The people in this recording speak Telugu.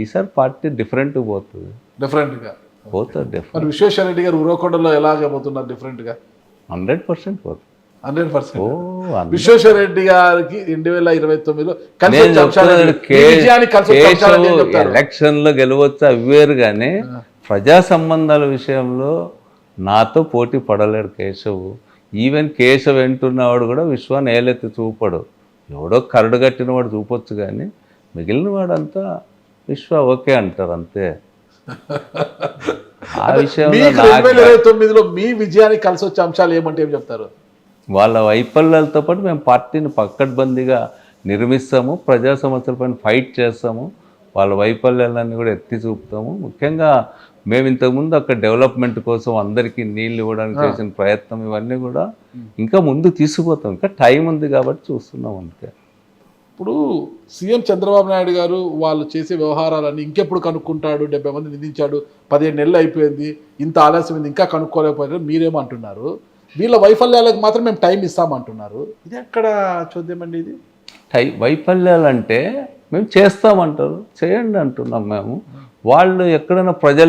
ఈసారి పార్టీ డిఫరెంట్ పోతుంది, డిఫరెంట్గా పోతుంది మరి విశ్వేశ్వర రెడ్డి గారు ఉరవకొండలో ఎలాగబోతున్నారు డిఫరెంట్గా? 100% పోతుంది. 100%. విశ్వేశ్వర రెడ్డి గారికి 2029లో ఎలక్షన్లో గెలవచ్చు అవ్వేరు, కానీ ప్రజా సంబంధాల విషయంలో నాతో పోటీ పడలేడు కేశవ్. ఈవెన్ కేశవ్ వింటున్నవాడు కూడా విశ్వాన్ని ఏలెత్తి చూపడు, ఎవడో కరడు కట్టిన వాడు చూపొచ్చు, కానీ మిగిలిన వాడంతా విశ్వ ఓకే అంటారు అంతే. ఆ విషయంలో 2029లో మీ విజయానికి కలిసి వచ్చే అంశాలు ఏమంటే ఏం చెప్తారు? వాళ్ళ వైఫల్యాలతో పాటు మేము పార్టీని పక్కడ్బందీగా నిర్మిస్తాము, ప్రజా సమస్యలపైన ఫైట్ చేస్తాము, వాళ్ళ వైఫల్యాలన్నీ కూడా ఎత్తి చూపుతాము. ముఖ్యంగా మేము ఇంతకుముందు అక్కడ డెవలప్మెంట్ కోసం అందరికీ నీళ్ళు ఇవ్వడానికి చేసిన ప్రయత్నం ఇవన్నీ కూడా ఇంకా ముందు తీసుకుపోతాం. ఇంకా టైం ఉంది కాబట్టి చూస్తున్నాం అంతే. ఇప్పుడు సీఎం చంద్రబాబు నాయుడు గారు వాళ్ళు చేసే వ్యవహారాలన్నీ ఇంకెప్పుడు కనుక్కుంటాడు, 70 మంది నిందించాడు, 15 నెలలు అయిపోయింది, ఇంత ఆలస్యమైంది, ఇంకా కనుక్కోలేకపోయారు, మీరేమంటున్నారు? వీళ్ళ వైఫల్యాలకు మాత్రం మేము టైం ఇస్తామంటున్నారు. ఇది ఎక్కడ చూద్దామండి? ఇది వైఫల్యాలు అంటే మేము చేస్తామంటారు, చేయండి అంటున్నాం మేము. వాళ్ళు ఎక్కడైనా ప్రజలు